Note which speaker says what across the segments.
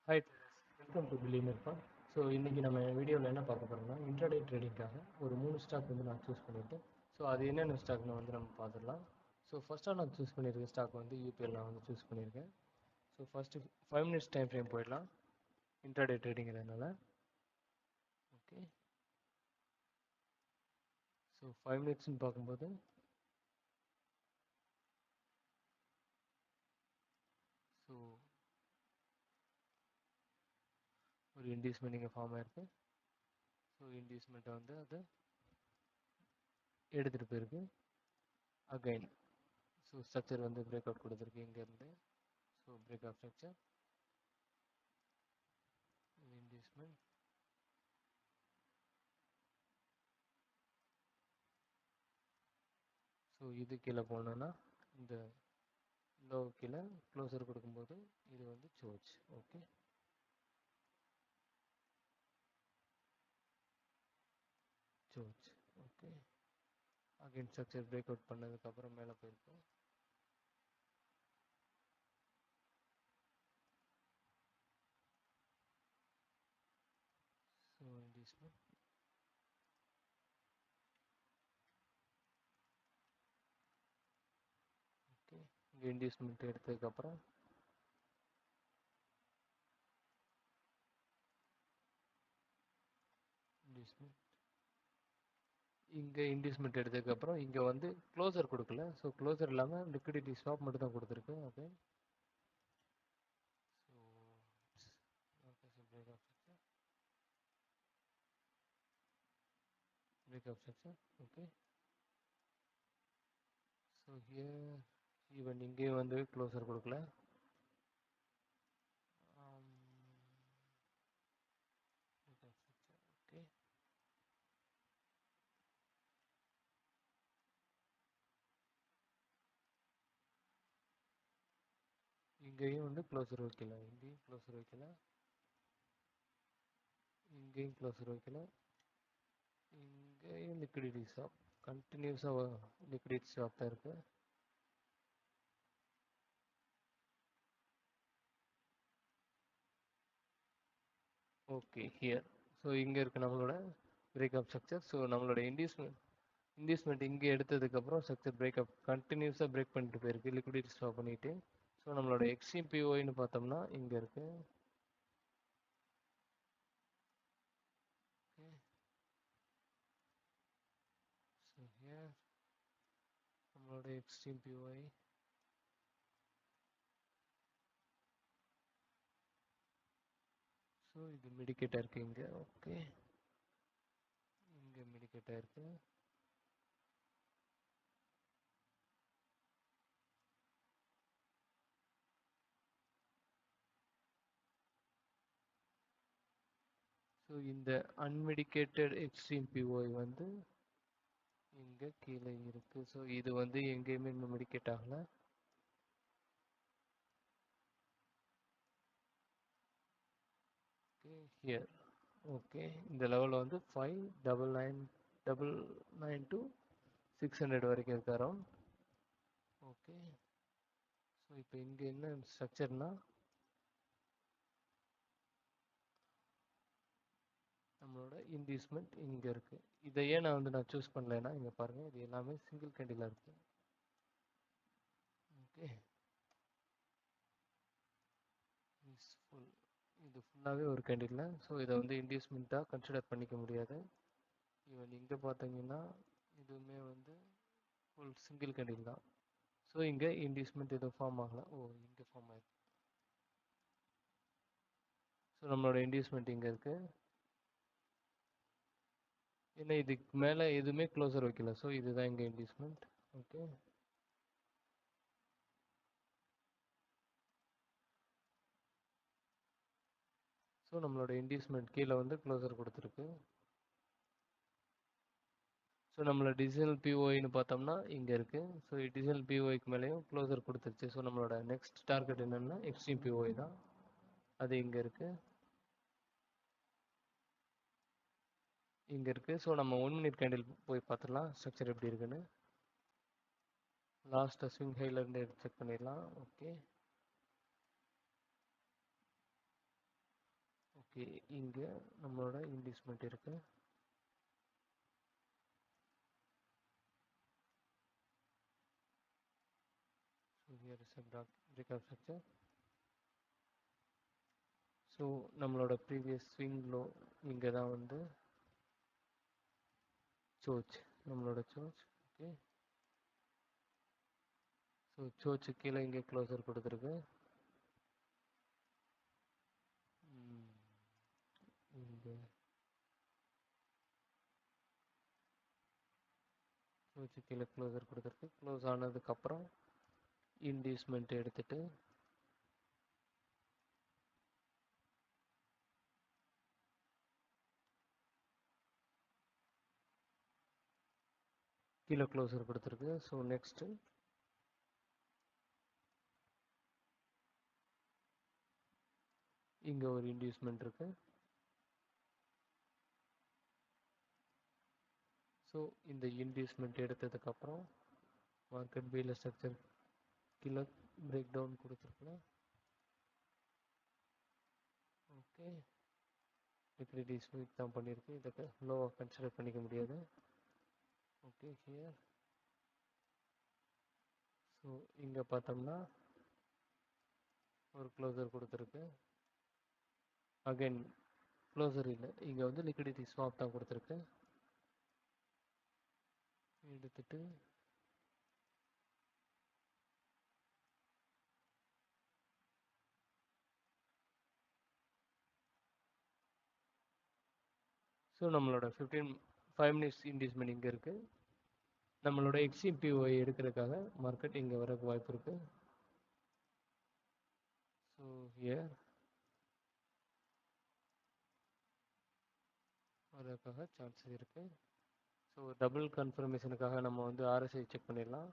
Speaker 1: Hi welcome to billionaire form. So இன்றைக்கி நம்ம வீடியோவில் என்ன பார்க்க போகிறோம்னா இன்ட்ராடே ட்ரேடிங்காக ஒரு 3 ஸ்டாக் வந்து நான் சூஸ் பண்ணியிருக்கேன். ஸோ அது என்னென்ன ஸ்டாக்னு வந்து நம்ம பார்த்துடலாம். ஸோ ஃபஸ்ட்டாக நான் சூஸ் பண்ணியிருக்க ஸ்டாக் வந்து யூபிஎல் நான் வந்து சூஸ் பண்ணியிருக்கேன். So first 5 minutes time frame போயிடலாம். இன்ட்ராடே ட்ரேடிங்கிறதுனால ஓகே. ஸோ 5 மினிட்ஸ்னு பார்க்கும்போது ஸோ ஒரு இன்டியூஸ்மெண்ட் இங்கே ஃபார்ம் ஆயிருக்கு. ஸோ இன்டியூஸ்மெண்ட்டை வந்து அது எடுத்துகிட்டு போயிருக்கு அகைன். ஸோ ஸ்ட்ரக்சர் வந்து பிரேக் அவுட் கொடுத்துருக்கு இங்கேருந்து. So break out structure inducement. So இது கீழே போனோன்னா இந்த லோ கீழே க்ளோசர் கொடுக்கும்போது இது வந்து சோச். ஓகே, சோச். Okay, again structure break out பண்ணதுக்கப்புறம் மேலே போயிருக்கோம். So inducement okay. இங்கே இன்டியூஸ்மெண்ட் எடுத்ததுக்கப்புறம் இன்டியூஸ்மெண்ட் இங்கே இன்டியூஸ்மெண்ட் எடுத்ததுக்கப்புறம் இங்கே வந்து க்ளோசர் கொடுக்கல. ஸோ க்ளோசர் இல்லாமல் லிக்விடிட்டி ஸ்வாப் மட்டும் தான் கொடுத்துருக்கு. Okay, so okay. So break of structure, break of structure. Okay, so here even இங்கேயும் வந்து க்ளோசர் கொடுக்கல. ஓகே, இங்கேயும் வந்து க்ளோசர் வைக்கல. இங்கேயும் க்ளோசர் வைக்கல. இங்கேயும் க்ளோசர் வைக்கல. இங்கேயும் லிக்விடிட்டி ஸ்வாப் கண்டினியூஸாக லிக்விடிட்டி ஸ்வாப் தான் இருக்குது. Okay, here. ஸோ இங்கே இருக்குது நம்மளோட பிரேக்அப் ஸ்ட்ரக்சர். ஸோ நம்மளோட இன்டியூஸ்மெண்ட் இங்கே எடுத்ததுக்கப்புறம் ஸ்ட்ரக்சர் பிரேக்அப் கண்டினியூஸாக பிரேக் பண்ணிட்டு போயிருக்கு லிக்விடிட்டி ஸ்வாப் பண்ணிவிட்டு. ஸோ நம்மளோட எக்ஸ்ட்ரீம் பிஓன்னு பார்த்தோம்னா இங்கே இருக்குது. ஓகே, ஸோ ஹியர் நம்மளோட எக்ஸ்ட்ரீம் பிஓஐ. ஸோ இது மெடிக்கேட்டாக இருக்குது இங்கே. ஓகே, இங்கே மெடிக்கேட்டாக இருக்குது. ஸோ இந்த அன்மெடிக்கேட்டட் எக்ஸ்ட்ரீம் பிஓஐ வந்து இங்கே கீழே இருக்குது. ஸோ இது வந்து எங்கேயுமே இன்னும் மெடிக்கேட் ஆகலை. Okay, here. ஓகே, இந்த லெவலில் வந்து 599 to 600 வரைக்கும் இருக்கு அரௌண்ட். ஓகே, ஸோ இப்போ இங்கே என்ன ஸ்ட்ரக்சர்னா நம்மளோட இன்டியூஸ்மெண்ட் இங்கே இருக்குது. இதை ஏன் நான் சூஸ் பண்ணலைன்னா இங்கே பாருங்கள், இது எல்லாமே சிங்கிள் கேண்டிலாக இருக்குது. ஓகே, ஃபுல் இது ஃபுல்லாகவே ஒரு கேண்டில். ஸோ இதை வந்து இன்டியூஸ்மெண்ட்டாக கன்சிடர் பண்ணிக்க முடியாது. ஈவன் இங்கே பார்த்தீங்கன்னா இதுவுமே வந்து ஃபுல் சிங்கிள் கேண்டில் தான். ஸோ இங்கே இன்டியூஸ்மெண்ட் எதுவும் ஃபார்ம் ஆகலை. ஓ, இங்கே ஃபார்ம் ஆயிருக்கு. ஸோ நம்மளோட இன்டியூஸ்மெண்ட் இங்கே இருக்குது. ஏன்னா இதுக்கு மேலே எதுவுமே க்ளோசர் வைக்கல. ஸோ இதுதான் இங்கே இன்டியூஸ்மெண்ட். ஓகே, ஸோ நம்மளோட இன்டியூஸ்மெண்ட் கீழே வந்து க்ளோசர் கொடுத்துருக்கு. ஸோ நம்மளோட டிஜிட்டல் பிஓஐன்னு பார்த்தோம்னா இங்கே இருக்குது. ஸோ டிஜிட்டல் பிஓஐக்கு மேலேயும் க்ளோசர் கொடுத்துருச்சு. ஸோ நம்மளோட நெக்ஸ்ட் டார்கெட் என்னென்னா எக்ஸ்ட்ரீம் பிஓஐ தான். அது இங்கே இருக்குது, இங்கே இருக்குது. ஸோ நம்ம 1 மினிட் கேண்டில் போய் பார்த்துடலாம் ஸ்ட்ரக்சர் எப்படி இருக்குன்னு. லாஸ்ட் ஸ்விங் ஹைலேருந்து எடுத்து செக் பண்ணிடலாம். ஓகே, ஓகே, இங்கே நம்மளோட இன்டிஸ்மெண்ட் இருக்குது. So here is a breakup structure. So நம்மளோட ப்ரீவியஸ் ஸ்விங் லோ இங்கே தான் வந்து சோச், நம்மளோட சோச். ஓகே, ஸோ சோச்சு கீழே இங்கே க்ளோசர் கொடுத்துருக்கு. இங்கே சோச்சு கீழே க்ளோசர் கொடுத்துருக்கு. க்ளோஸ் ஆனதுக்கப்புறம் இன்டியூஸ்மெண்ட் எடுத்துட்டு கீழே க்ளோசர் கொடுத்துருக்கு. ஸோ நெக்ஸ்ட்டு இங்கே ஒரு இன்டியூஸ்மெண்ட் இருக்கு. ஸோ இந்த இன்டியூஸ்மெண்ட் எடுத்ததுக்கப்புறம் மார்க்கெட் பியில் ஸ்ட்ரக்சர் கீழே பிரேக் டவுன் கொடுத்துருக்குல. ஓகே, லிக்விடிட்டி ஸ்வீப் தான் பண்ணியிருக்கு. இதுக்கு லோவாக கன்சிடர் பண்ணிக்க முடியாது. ஓகே, ஹியர் ஸோ இங்கே பார்த்தோம்னா ஒரு க்ளோசர் கொடுத்துருக்கு. அகைன் க்ளோசர் இல்லை, இங்கே வந்து லிக்விடிட்டி ஸ்வாப் தான் கொடுத்துருக்கு. எடுத்துட்டு ஸோ நம்மளோட 5 மினிட்ஸ் இன்டியூஸ்மெண்ட் இங்கே இருக்குது. நம்மளோட எக்ஸ்இபிஓஐ எடுக்கிறதுக்காக மார்க்கெட் இங்கே வரக்கு வாய்ப்பு இருக்குது. ஸோ ஹியர் வரதுக்காக சான்சஸ் இருக்குது. ஸோ டபுள் கன்ஃபர்மேஷனுக்காக நம்ம வந்து ஆர்எஸ்ஐ செக் பண்ணிடலாம்.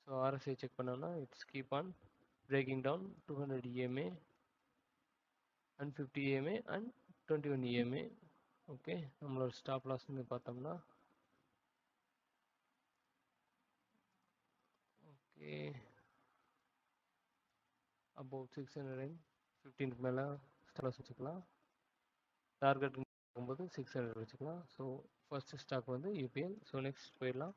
Speaker 1: ஸோ ஆர்எஸ்ஐ செக் பண்ணோம்னா it's keep on breaking down 200 EMA and 50 EMA and 21 EMA. Okay, நம்மளோட ஸ்டாப் லாஸ் பார்த்தோம்னா ஓகே அபவுட் 615 மேலே ஸ்டாப் லாஸ் வச்சுக்கலாம். டார்கெட் போகும்போது 600 வச்சுக்கலாம். ஸோ ஃபர்ஸ்ட் ஸ்டாக் வந்து யூபிஎல். ஸோ நெக்ஸ்ட் போயிடலாம்.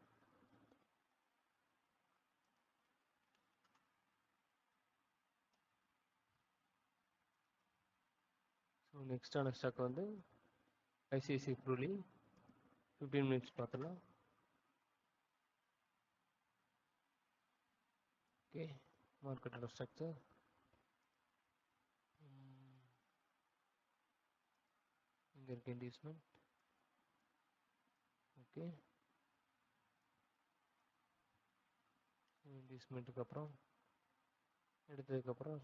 Speaker 1: ஸோ நெக்ஸ்டான ஸ்டாக் வந்து ஐசிஐசிஐ ப்ரூலி. 15 மினிட்ஸ் பார்த்துலாம். ஓகே, மார்க்கெட்டோட ஸ்ட்ரக்சர் இங்கே இருக்கு இன்டியூஸ்மெண்ட். ஓகே, இன்டியூஸ்மெண்ட்டுக்கு அப்புறம் எடுத்ததுக்கப்புறம்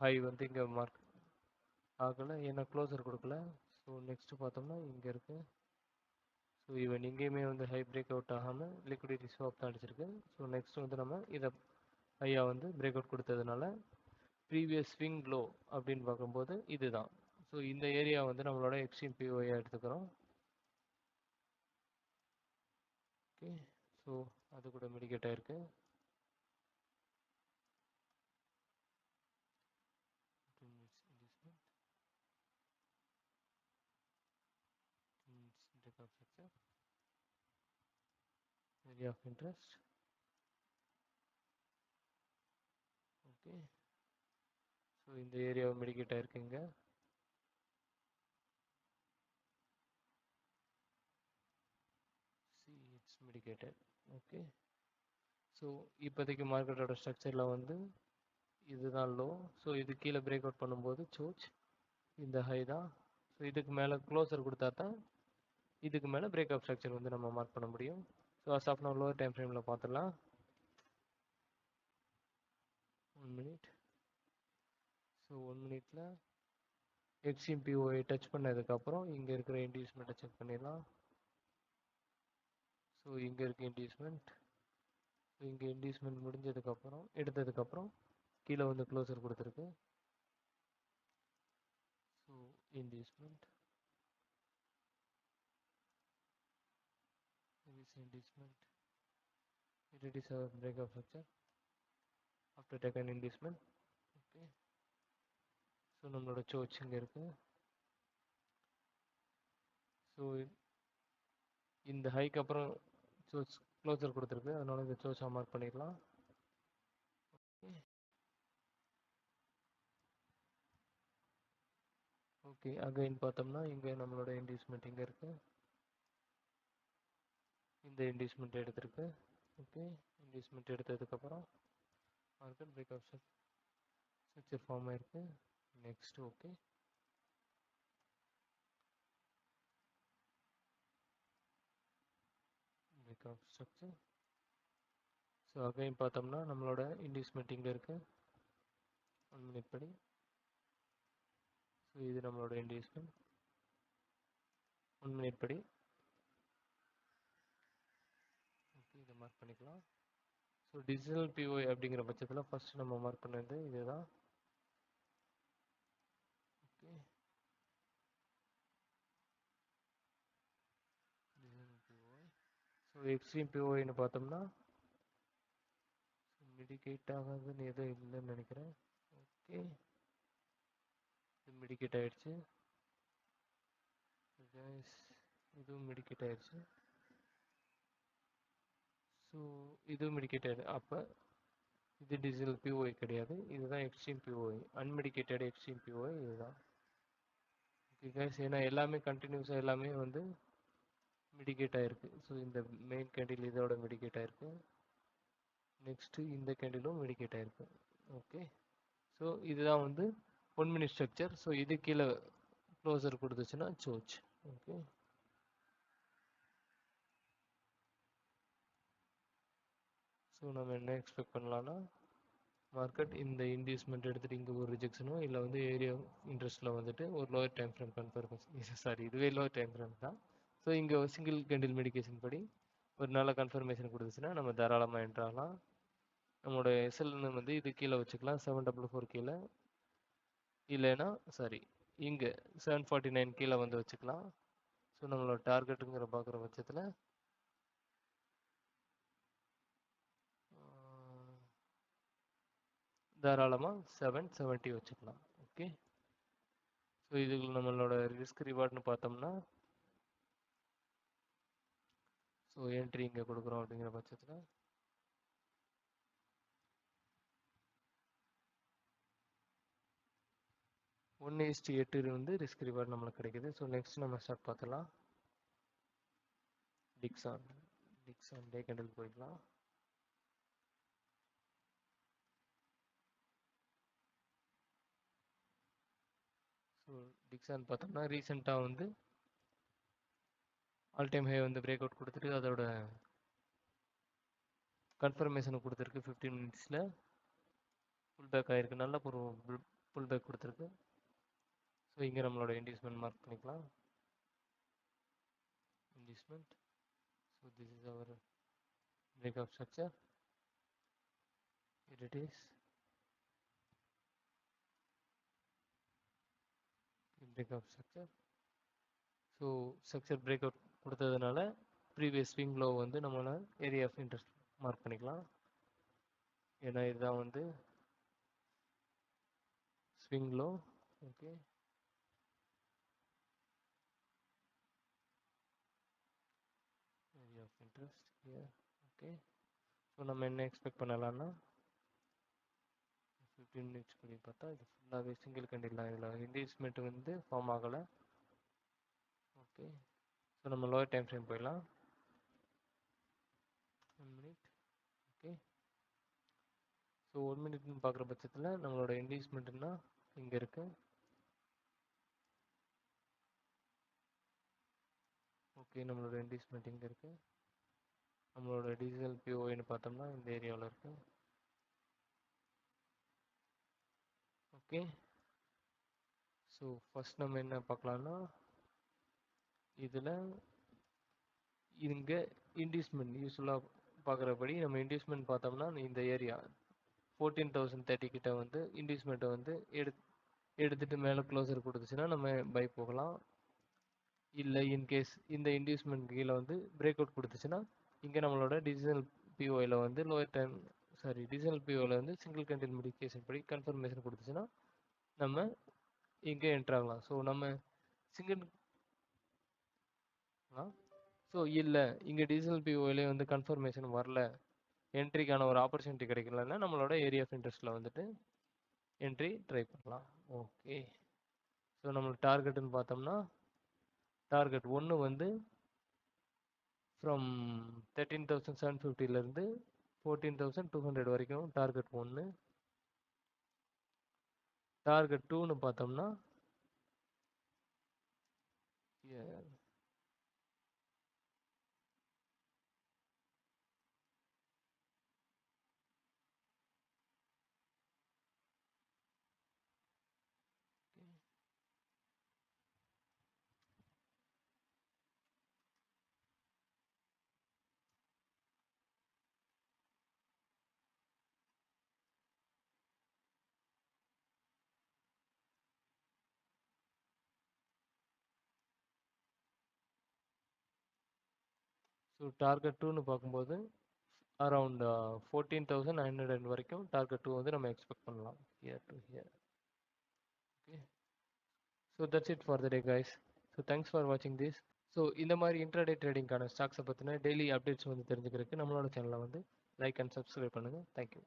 Speaker 1: ஹை வந்து இங்கே மார்க் ஆகலை, ஏன்னா க்ளோசர் கொடுக்கல. ஸோ நெக்ஸ்ட்டு பார்த்தோம்னா இங்கே இருக்குது. ஸோ ஈவன் இங்கேயுமே வந்து ஹை பிரேக் அவுட் ஆகாமல் லிக்விடிட்டி ஸ்வாப் தான் அடிச்சிருக்கு. ஸோ நெக்ஸ்ட் வந்து நம்ம இதை ஹையா வந்து பிரேக் அவுட் கொடுத்ததுனால ப்ரீவியஸ் ஸ்விங் லோ அப்படின்னு பார்க்கும்போது இதுதான். ஸோ இந்த ஏரியா வந்து நம்மளோட எக்ஸ்ட்ரீம் பிஓஐ எடுத்துக்கிறோம். ஓகே, ஸோ அது கூட மெடிகேட் ஆயிருக்கு. Area of interest. Okay, so இந்த ஏரியாவை மெடிகேட் ஆயிருக்குங்க. It's mitigated. ஓகே, ஸோ இப்போதைக்கு மார்க்கெட்டோட ஸ்ட்ரக்சரில் வந்து இதுதான் லோ. ஸோ இது கீழே பிரேக் அவுட் பண்ணும்போது சோச் இந்த ஹை தான். ஸோ இதுக்கு மேலே க்ளோசர் கொடுத்தா தான் இதுக்கு மேலே பிரேக் அப் ஸ்ட்ரக்சர் வந்து நம்ம மார்க் பண்ண முடியும். So as of now lower time ஃப்ரேமில் பார்த்துடலாம். 1 மினிட். ஸோ 1 மினிட்ல எக்ஸ்இபிஓஐ டச் பண்ணதுக்கப்புறம் இங்கே இருக்கிற இன்டியூஸ்மெண்ட்டை செக் பண்ணிடலாம். ஸோ இங்கே இருக்க இன்டியூஸ்மெண்ட். ஸோ இங்கே இன்டியூஸ்மெண்ட் முடிஞ்சதுக்கப்புறம் எடுத்ததுக்கப்புறம் கீழே வந்து க்ளோசர் கொடுத்துருக்கு. So inducement inducement. It is a breakup structure after taken inducement. Okay, so நம்மளோட சோச் இங்கே இருக்குது. ஸோ இந்த ஹைக்கு அப்புறம் சோச் க்ளோசர் கொடுத்துருக்கு, அதனால இந்த சோச்சா மார்க் பண்ணிடலாம். ஓகே, அகைன் பார்த்தோம்னா இங்கே நம்மளோட இன்டியூஸ்மெண்ட் இங்கே இருக்குது, இந்த இன்டியூஸ்மெண்ட் எடுத்திருக்கு. ஓகே, இன்டியூஸ்மெண்ட் எடுத்ததுக்கப்புறம் market break out structure form ஆயிருக்கு. Next okay, break out structure. So again பார்த்தோம்னா நம்மளோட இன்டியூஸ்மெண்ட் இங்கே இருக்குது 1 மினிட் படி. ஸோ இது நம்மளோட இன்டியூஸ்மெண்ட் 1 மினிட் படி. ஓகே, இதை மார்க் பண்ணிக்கலாம். ஸோ டிஜிட்டல் பிஓஐ அப்படிங்கிற பட்சத்தில் ஃபர்ஸ்ட் நம்ம மார்க் பண்ணது இதுதான். Okay, digital POI. So extreme பிஓஐன்னு பார்த்தோம்னா மிடிகேட் ஆகாதுன்னு எதுவும் இல்லைன்னு நினைக்கிறேன். ஓகே, இது மிடிகேட் ஆயிடுச்சு. இதுவும் மிடிகேட் ஆயிடுச்சு. ஸோ இதுவும் மிடிகேட் ஆயிடுது. அப்போ இது டிஜிட்டல் பிஓஐ கிடையாது, இதுதான் எக்ஸ்ட்ரீம் பிஓஐ, அன்மெடிகேட்டட் எக்ஸ்ட்ரீம் பிஓஐ இதுதான். ஓகே கைஸ், ஏன்னா எல்லாமே கண்டினியூஸாக எல்லாமே வந்து மிடிகேட் ஆயிருக்கு. ஸோ இந்த மெயின் கேண்டில் இதோட மிடிகேட் ஆயிருக்கு, நெக்ஸ்ட்டு இந்த கேண்டிலும் மிடிகேட் ஆயிருக்கு. ஓகே, ஸோ இதுதான் வந்து 1 மினிட் ஸ்ட்ரக்சர். ஸோ இது கீழே க்ளோசர் கொடுத்துச்சுன்னா சோச். ஓகே, ஸோ நம்ம என்ன எக்ஸ்பெக்ட் பண்ணலான்னா மார்க்கெட் இந்த இன்டியூஸ்மெண்ட் எடுத்துகிட்டு இங்கே ஒரு ரிஜெக்ஷனும் இல்லை வந்து ஏரியா இன்ட்ரெஸ்ட்டில் வந்துட்டு ஒரு lower time frame confirmation, sorry இதுவே லோவர் டைம் ஃப்ரேம் தான். ஸோ இங்கே சிங்கிள் கேண்டில் மெடிகேஷன் படி ஒரு நல்ல கன்ஃபர்மேஷன் கொடுத்துச்சுன்னா நம்ம தாராளமாக என்ட்ராகலாம். நம்மளோட எஸ்எல்னு வந்து இது கீழே வச்சுக்கலாம் 744 கீழே, இல்லைன்னா சாரி இங்கே 749 கீழே வந்து வச்சுக்கலாம். ஸோ நம்மளோட டார்கெட்டுங்கிற பார்க்குற பட்சத்தில் தாராளமாக 770 வச்சுக்கலாம். ஓகே, ஸோ இதுக்கு நம்மளோட ரிஸ்க் ரிவார்ட்னு பார்த்தோம்னா ஸோ என்ட்ரி இங்கே கொடுக்குறோம் அப்படிங்கிற பட்சத்தில் 1:8 வந்து ரிஸ்க் ரிவார்ட் நம்மளுக்கு கிடைக்குது. ஸோ நெக்ஸ்ட் நம்ம ஸ்டார்ட் பார்த்துலாம். டிக்ஸான் டே கேண்டில் போயிடலாம். ஸோ டிக்ஸான் பார்த்தோம்னா ரீசெண்டாக வந்து ஆல் டைம் ஹை வந்து பிரேக் அவுட் கொடுத்துட்டு அதோட கன்ஃபர்மேஷனை கொடுத்துருக்கு. 15 மினிட்ஸில் புல் பேக் ஆகிருக்கு, நல்ல ஒரு புல் பேக் கொடுத்துருக்கு. ஸோ இங்கே நம்மளோட இன்டியூஸ்மெண்ட் மார்க் பண்ணிக்கலாம். Inducement. So this is our break out structure. Here it is. Break out structure. So structure break out கொடுத்ததுனால ப்ரீவியஸ் ஸ்விங் லோ வந்து நம்மளால ஏரியா ஆஃப் இன்ட்ரெஸ்ட் மார்க் பண்ணிக்கலாம். ஏன்னா இதுதான் வந்து swing low. Okay, area of interest here. Okay, so நம்ம என்ன expect பண்ணலாம்னா 15 மினிட்ஸ் படி பார்த்தா இது ஃபுல்லாகவே சிங்கிள் கேண்டில் தான், இதில் இன்டியூஸ்மெண்ட் வந்து ஃபார்ம் ஆகலை. ஓகே, ஸோ நம்ம லோவர் டைம் ஃப்ரேம் போயிடலாம். 1 மினிட். ஓகே, ஸோ 1 மினிட்னு பார்க்குற பட்சத்தில் நம்மளோட இன்டியூஸ்மெண்ட்னா இங்கே இருக்குது. ஓகே, நம்மளோட இன்டியூஸ்மெண்ட் இங்கே இருக்குது. நம்மளோட டிஜிட்டல் பிஓஐன்னு பார்த்தோம்னா இந்த ஏரியாவில் இருக்குது. ஓகே, ஸோ ஃபஸ்ட் நம்ம என்ன பார்க்கலான்னா இதில் இங்கே இன்டியூஸ்மெண்ட் யூஸ்ஃபுல்லாக பார்க்குறபடி நம்ம இன்டியூஸ்மெண்ட் பார்த்தோம்னா இந்த ஏரியா 14,030 கிட்ட வந்து இன்டியூஸ்மெண்ட்டை வந்து எடுத்துகிட்டு மேலே க்ளோசர் கொடுத்துச்சுன்னா நம்ம பை போகலாம். இல்லை இன்கேஸ் இந்த இன்டியூஸ்மெண்ட் கீழே வந்து பிரேக் அவுட் கொடுத்துச்சுன்னா இங்கே நம்மளோட டிஜிட்டல் பிஓஐயில் வந்து லோயர் டைம் டிஜிட்டல் பிஓவில் வந்து சிங்கிள் கேண்டில் மெடிகேஷன் படி கன்ஃபர்மேஷன் கொடுத்துச்சுன்னா நம்ம இங்கே என்ட்ரு ஆகலாம். ஸோ நம்ம சிங்கிள் ஸோ இல்லை இங்கே டீசல் பிஓலே வந்து கன்ஃபர்மேஷன் வரல, என்ட்ரிக்கான ஒரு ஆப்பர்ச்சுனிட்டி கிடைக்கலன்னா நம்மளோட ஏரியா ஆஃப் இன்ட்ரெஸ்ட்டில் வந்துட்டு என்ட்ரி ட்ரை பண்ணலாம். ஓகே, ஸோ நம்மளுக்கு டார்கெட்டுன்னு பார்த்தோம்னா டார்கெட் 1 வந்து ஃப்ரம் 13,750 14,200 வரைக்கும் டார்கெட் 1. டார்கெட் 2ன்னு பார்த்தோம்னா ஸோ டார்கெட் 2ன்னு பார்க்கும்போது அரவுண்ட் 14,900 வரைக்கும் டார்கெட் 2 வந்து நம்ம எக்ஸ்பெக்ட் பண்ணலாம். Here to hear. Okay, so that's it for the day guys. So thanks for வாட்சிங் திஸ். ஸோ இந்த மாதிரி இன்ட்ராடே ட்ரேடிங்கான ஸ்டாக்ஸை பற்றின டெய்லி அப்டேட்ஸ் வந்து தெரிஞ்சுக்கிறதுக்கு நம்மளோட சேனலை வந்து லைக் அண்ட் சப்ஸ்கிரைப் பண்ணுங்கள். தேங்க்யூ.